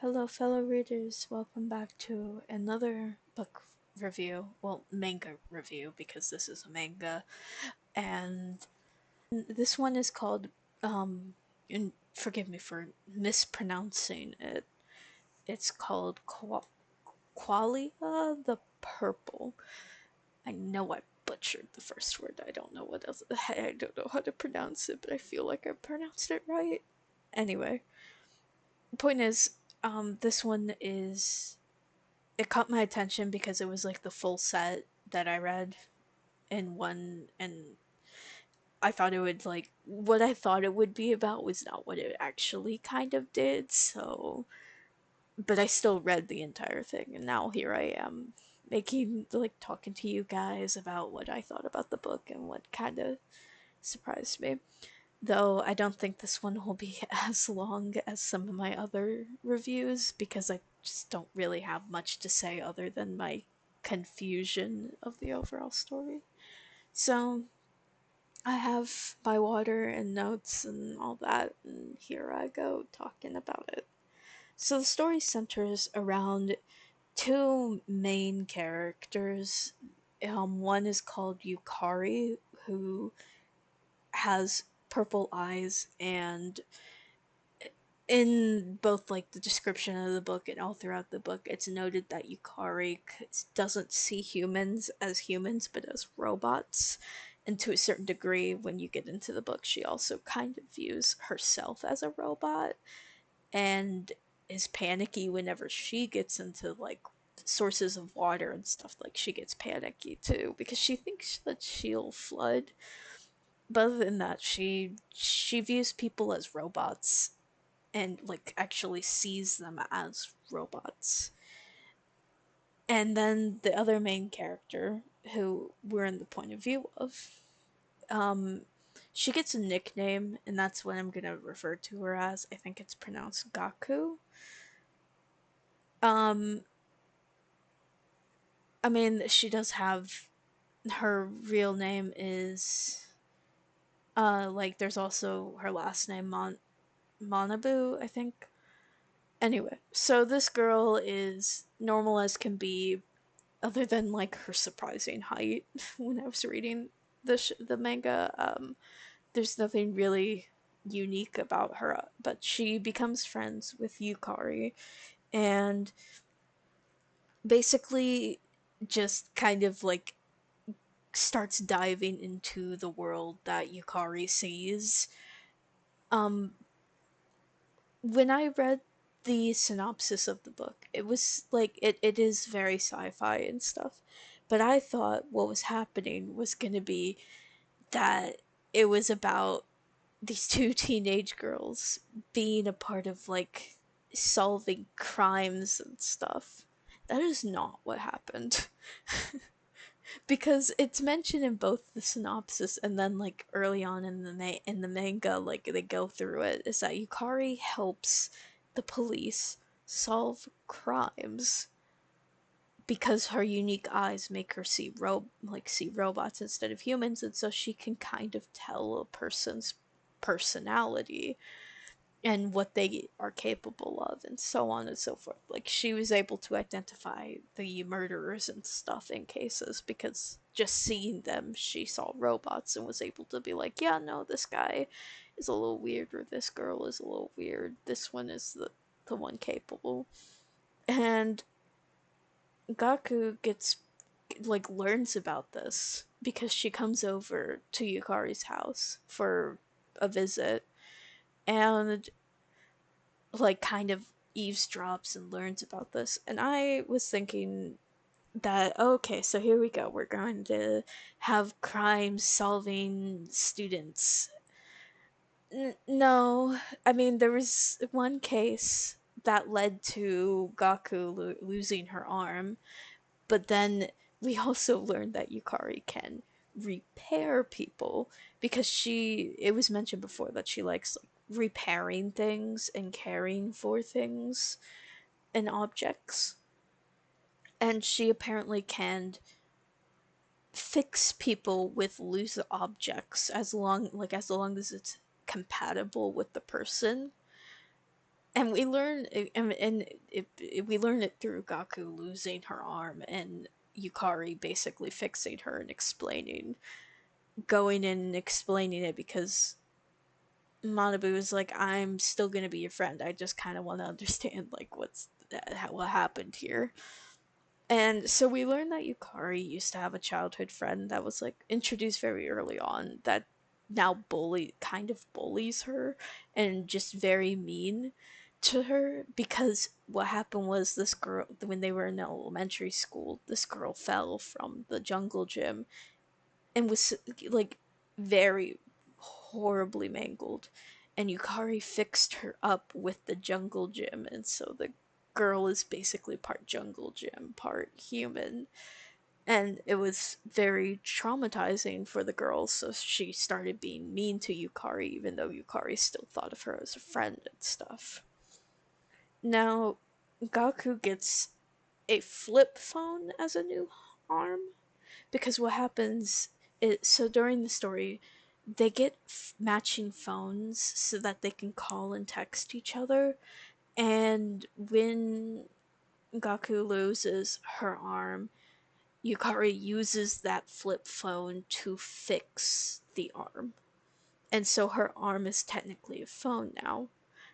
Hello, fellow readers. Welcome back to another book review. Well, manga review, because this is a manga. And this one is called, and forgive me for mispronouncing it, it's called Qualia the Purple. I know I butchered the first word. I don't know what else. I don't know how to pronounce it, but I feel like I pronounced it right. Anyway, point is, this one is it caught my attention because it was like the full set that I read in one, and I thought it would like what I thought it would be about was not what it actually kind of did. So, but I still read the entire thing, and now here I am making like talking to you guys about what I thought about the book and what kind of surprised me. Though I don't think this one will be as long as some of my other reviews because I just don't really have much to say other than my confusion of the overall story. So I have my water and notes and all that, and here I go talking about it. So the story centers around two main characters. One is called Yukari, who has purple eyes, and in both like the description of the book and all throughout the book, it's noted that Yukari doesn't see humans as humans but as robots. And to a certain degree, when you get into the book, she also kind of views herself as a robot and is panicky whenever she gets into like sources of water and stuff. Like she gets panicky too because she thinks that she'll flood. But other than that, she views people as robots and like actually sees them as robots. And then the other main character, who we're in the point of view of, um, she gets a nickname, and that's what I'm gonna refer to her as. I think it's pronounced Gaku. Um, I mean, she does have her real name is like there's also her last name Manabu, I think. Anyway, so this girl is normal as can be, other than like her surprising height when I was reading the manga. There's nothing really unique about her, but she becomes friends with Yukari and basically just kind of like starts diving into the world that Yukari sees. Um, when I read the synopsis of the book, it was like it is very sci-fi and stuff. But I thought what was happening was gonna be that it was about these two teenage girls being a part of like solving crimes and stuff. That is not what happened. Because it's mentioned in both the synopsis and then like early on in the manga, like they go through it, is that Yukari helps the police solve crimes because her unique eyes make her see robots instead of humans, and so she can kind of tell a person's personality and what they are capable of, and so on and so forth. Like she was able to identify the murderers and stuff in cases because just seeing them, she saw robots and was able to be like, yeah, no, this guy is a little weird, or this girl is a little weird. This one is the one capable. And Gaku gets like learns about this because she comes over to Yukari's house for a visit and like kind of eavesdrops and learns about this. And I was thinking that okay, so here we go. We're going to have crime solving students. No, I mean there was one case that led to Gaku losing her arm, but then we also learned that Yukari can repair people because it was mentioned before that she likes like repairing things and caring for things and objects, and she apparently can fix people with loose objects as long as it's compatible with the person. And we learn, we learn it through Gaku losing her arm and Yukari basically fixing her and explaining, going in and explaining it because Manabu is like, I'm still gonna be your friend. I just kind of want to understand like what happened here. And so we learned that Yukari used to have a childhood friend that was like introduced very early on that now kind of bullies her and just very mean to her because what happened was this girl, when they were in elementary school, this girl fell from the jungle gym and was like very horribly mangled, and Yukari fixed her up with the jungle gym, and so the girl is basically part jungle gym, part human. And it was very traumatizing for the girl, so she started being mean to Yukari, even though Yukari still thought of her as a friend and stuff. Now, Gaku gets a flip phone as a new arm because what happens is, so during the story they get matching phones so that they can call and text each other, and when Gaku loses her arm, Yukari uses that flip phone to fix the arm, and so her arm is technically a phone now.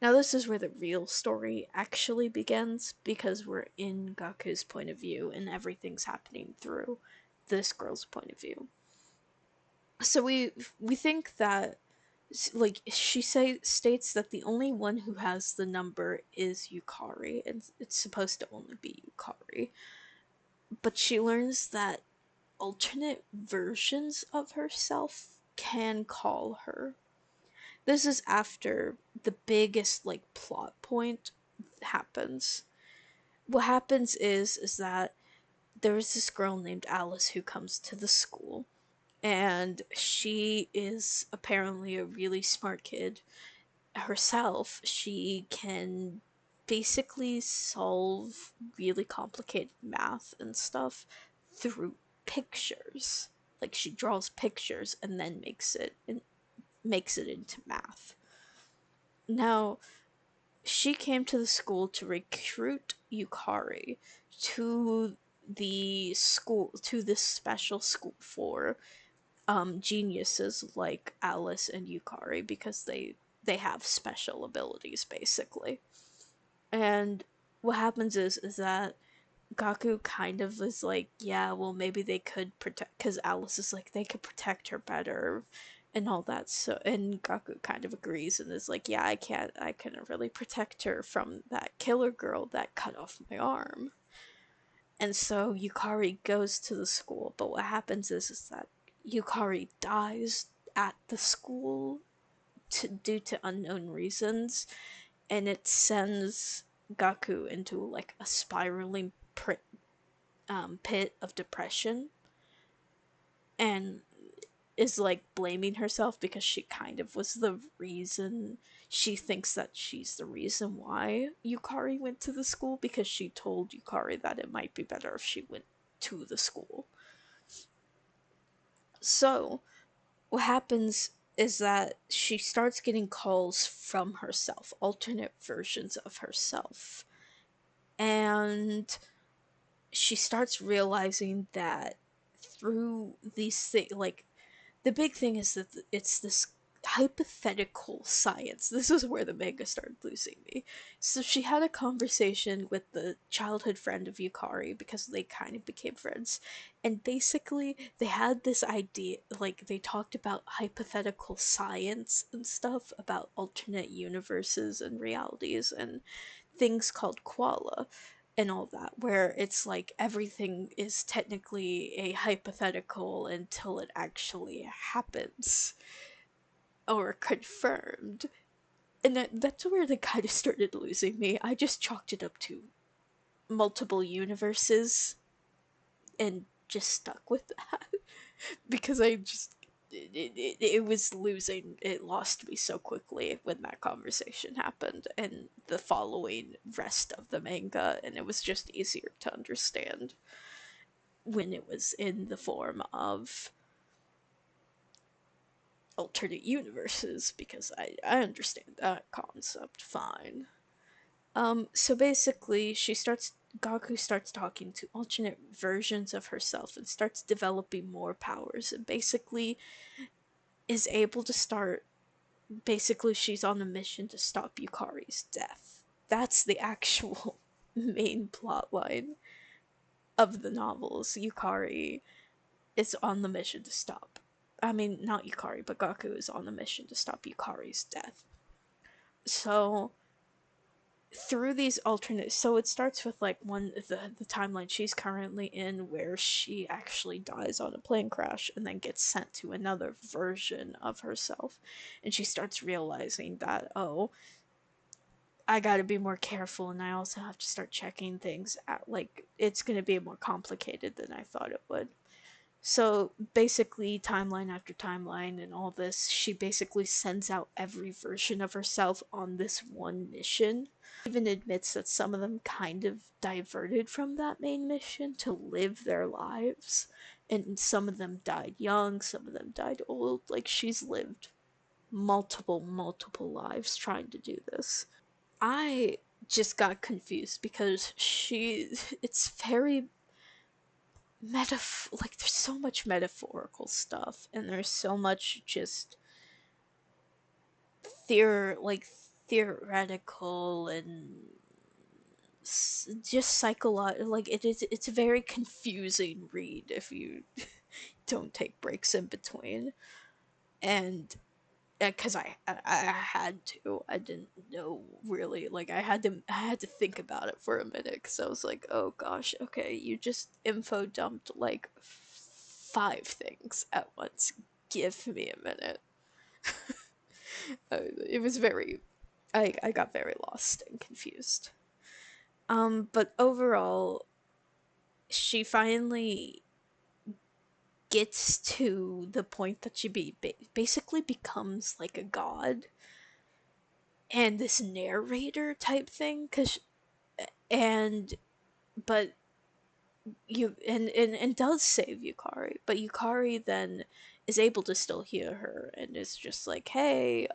Now, this is where the real story actually begins because we're in Gaku's point of view and everything's happening through this girl's point of view. So we think that, like, states that the only one who has the number is Yukari, and it's supposed to only be Yukari. But she learns that alternate versions of herself can call her. This is after the biggest like plot point happens. What happens is that there is this girl named Alice who comes to the school, and she is apparently a really smart kid herself. She can basically solve really complicated math and stuff through pictures. Like she draws pictures and then makes it into math. Now, she came to the school to recruit Yukari to this special school for geniuses like Alice and Yukari because they have special abilities basically. And what happens is that Gaku kind of is like, yeah, well maybe they could protect, because Alice is like they could protect her better and all that. So and Gaku kind of agrees and is like, yeah, I couldn't really protect her from that killer girl that cut off my arm. And so Yukari goes to the school, but what happens is that Yukari dies at the school due to unknown reasons, and it sends Gaku into like a spiraling pit of depression, and is like blaming herself because she kind of was the reason. She thinks that she's the reason why Yukari went to the school because she told Yukari that it might be better if she went to the school. So, what happens is that she starts getting calls from herself, alternate versions of herself. And she starts realizing that through these things, like the big thing is that it's this hypothetical science. This is where the manga started losing me. So she had a conversation with the childhood friend of Yukari because they kind of became friends. And basically, they had this idea, like, they talked about hypothetical science and stuff, about alternate universes and realities and things called Qualia and all that, where it's like everything is technically a hypothetical until it actually happens or confirmed. And that's where they kind of started losing me. I just chalked it up to multiple universes and just stuck with that because I just it was losing, it lost me so quickly when that conversation happened and the following rest of the manga, and it was just easier to understand when it was in the form of alternate universes because I understand that concept fine. So basically, Gaku starts talking to alternate versions of herself and starts developing more powers, and basically is able to start. Basically, she's on a mission to stop Yukari's death. That's the actual main plot line of the novels. Yukari is on the mission to stop. I mean, not Yukari, but Gaku is on the mission to stop Yukari's death. So through these alternate, so it starts with like the timeline she's currently in, where she actually dies on a plane crash and then gets sent to another version of herself, and she starts realizing that, oh, I got to be more careful, and I also have to start checking things out. Like, it's going to be more complicated than I thought it would. So basically, timeline after timeline and all this, she basically sends out every version of herself on this one mission. Even admits that some of them kind of diverted from that main mission to live their lives. And some of them died young, some of them died old. Like, she's lived multiple lives trying to do this. I just got confused because it's very like there's so much metaphorical stuff, and there's so much just like theoretical and just psychological. Like, it's a very confusing read if you don't take breaks in between. And because I had to, I didn't know really, like I had to think about it for a minute, because I was like, oh gosh, okay, you just info dumped like 5 things at once. Give me a minute. It was very, I got very lost and confused. But overall, she finally gets to the point that she basically becomes like a god and this narrator type thing, cuz and but you and does save Yukari, but Yukari then is able to still hear her and is just like, hey,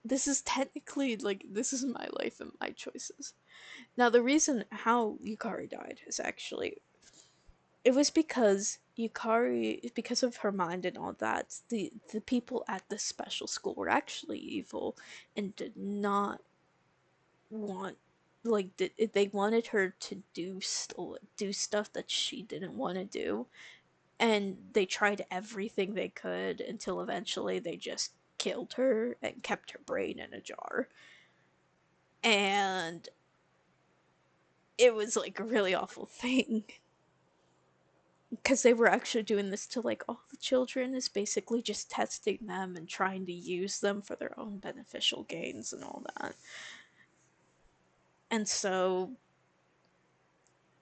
this is technically like, this is my life and my choices. Now, the reason how Yukari died is actually, it was because Yukari, because of her mind and all that, the people at this special school were actually evil and did not want, like, they wanted her to do stuff that she didn't want to do, and they tried everything they could until eventually they just killed her and kept her brain in a jar. And it was like a really awful thing, because they were actually doing this to like all the children, is basically just testing them and trying to use them for their own beneficial gains and all that. And so,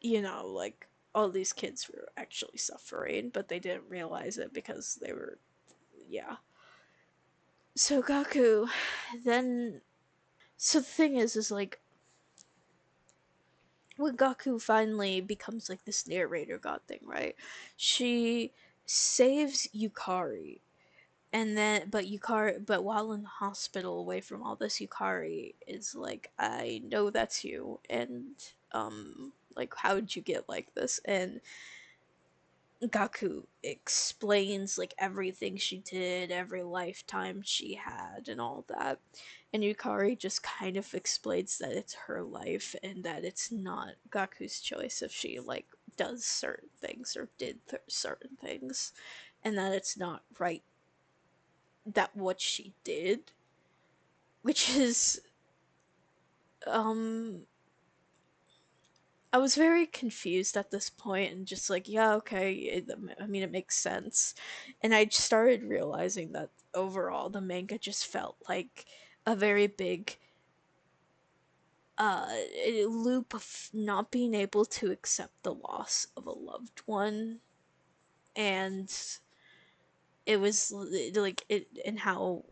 like, all these kids were actually suffering, but they didn't realize it because they were, yeah. So Gaku then, so the thing is like, when Gaku finally becomes like this narrator god thing, right? She saves Yukari, and then but while in the hospital away from all this, Yukari is like, I know that's you, and like, how did you get like this? And Gaku explains like everything she did, every lifetime she had, and all that. And Yukari just kind of explains that it's her life and that it's not Gaku's choice if she like does certain things or did certain things, and that it's not right that what she did, which is, um I was very confused at this point and just like, yeah, okay, I mean, it makes sense. And I started realizing that overall the manga just felt like a very big uh loop of not being able to accept the loss of a loved one. And it was like it, and how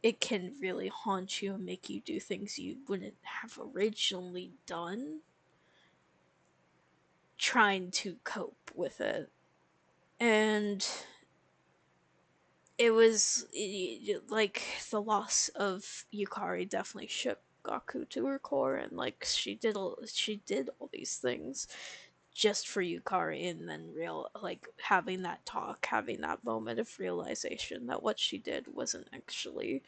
it can really haunt you and make you do things you wouldn't have originally done, trying to cope with it. And it was like, the loss of Yukari definitely shook Gaku to her core, and like she did all these things just for Yukari, and then real like having that talk, having that moment of realization that what she did wasn't actually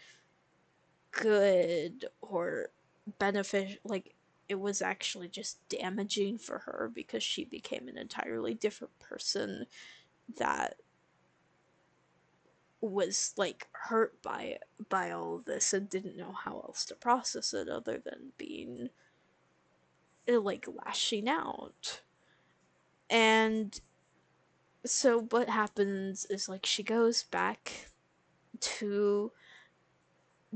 good or beneficial, like it was actually just damaging for her because she became an entirely different person that was like hurt by all of this and didn't know how else to process it other than being like lashing out. And so what happens is like she goes back to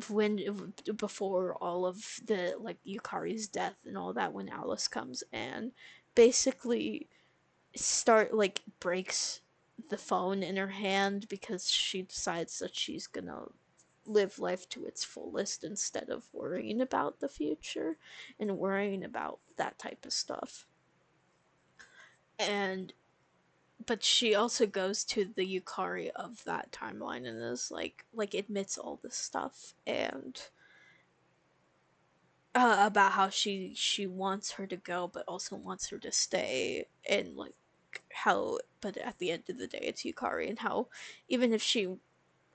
when before all of the like Yukari's death and all that, when Alice comes and basically start like breaks the phone in her hand because she decides that she's gonna live life to its fullest instead of worrying about the future and worrying about that type of stuff. And but she also goes to the Yukari of that timeline and is like admits all this stuff and about how she wants her to go but also wants her to stay, and like how but at the end of the day it's Yukari, and how even if she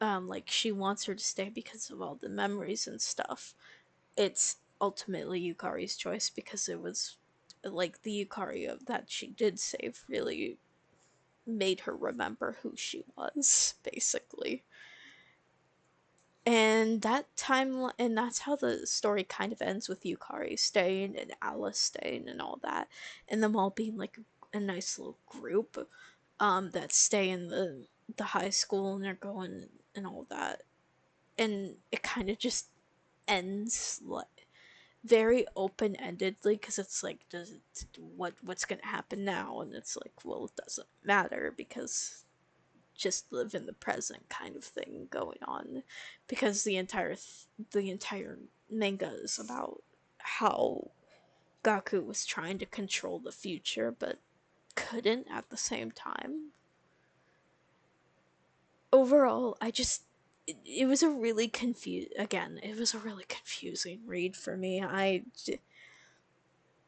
like she wants her to stay because of all the memories and stuff, it's ultimately Yukari's choice because it was like the Yukari of that she did save really made her remember who she was, basically. And that time, and that's how the story kind of ends with Yukari staying and Alice staying and all that, and them all being like a nice little group that stay in the high school and they're going and all that, and it kind of just ends like very open-endedly because it's like does it, what's gonna happen now, and it's like, well, it doesn't matter because just live in the present kind of thing going on, because the entire manga is about how Gaku was trying to control the future but couldn't at the same time. Overall, it was a really it was a really confusing read for me. I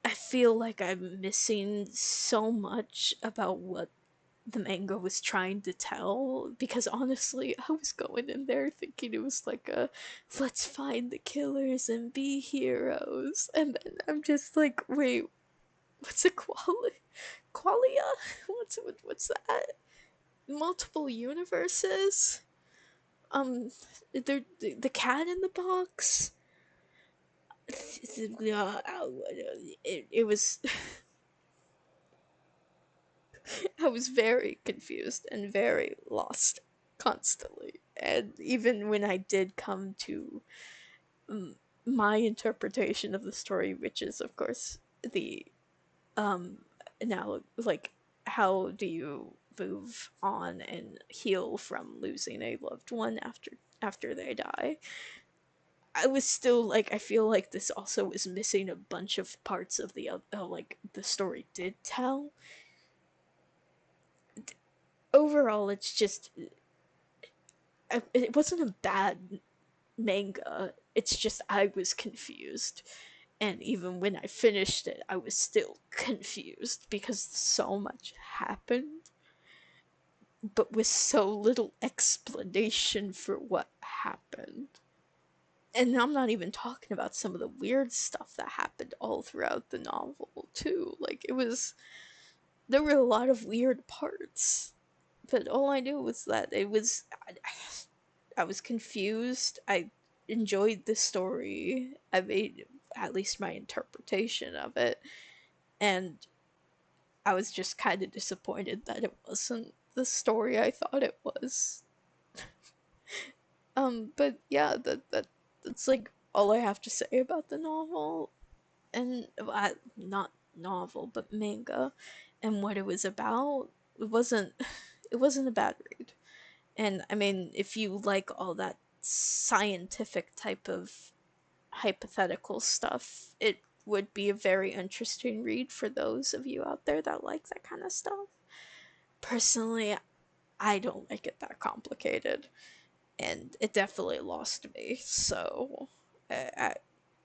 feel like I'm missing so much about what the manga was trying to tell, because honestly I was going in there thinking it was like a let's find the killers and be heroes, and then I'm just like, wait, what's a qualia? What's that? Multiple universes? The cat in the box? It was I was very confused and very lost constantly. And even when I did come to my interpretation of the story, which is, of course, the now like how do you move on and heal from losing a loved one after they die, I was still like, I feel like this also was missing a bunch of parts of the like the story did tell. Overall, it's just it wasn't a bad manga. It's just I was confused. And even when I finished it, I was still confused because so much happened, but with so little explanation for what happened. And I'm not even talking about some of the weird stuff that happened all throughout the novel, too. Like, there were a lot of weird parts. But all I knew was that I was confused. I enjoyed the story. I made at least my interpretation of it, and I was just kind of disappointed that it wasn't the story I thought it was. But yeah, that's like all I have to say about the novel, and not novel, but manga, and what it was about. It wasn't it wasn't a bad read. And I mean, if you like all that scientific type of hypothetical stuff, it would be a very interesting read for those of you out there that like that kind of stuff. Personally, I don't like it that complicated, and it definitely lost me. So, I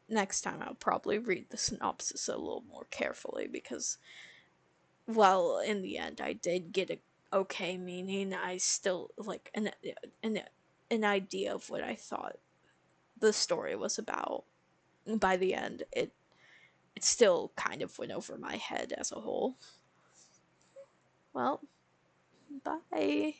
next time I'll probably read the synopsis a little more carefully because, well, in the end, I did get a okay meaning. I still like an an idea of what I thought the story was about. By the end, it still kind of went over my head as a whole. Well, bye.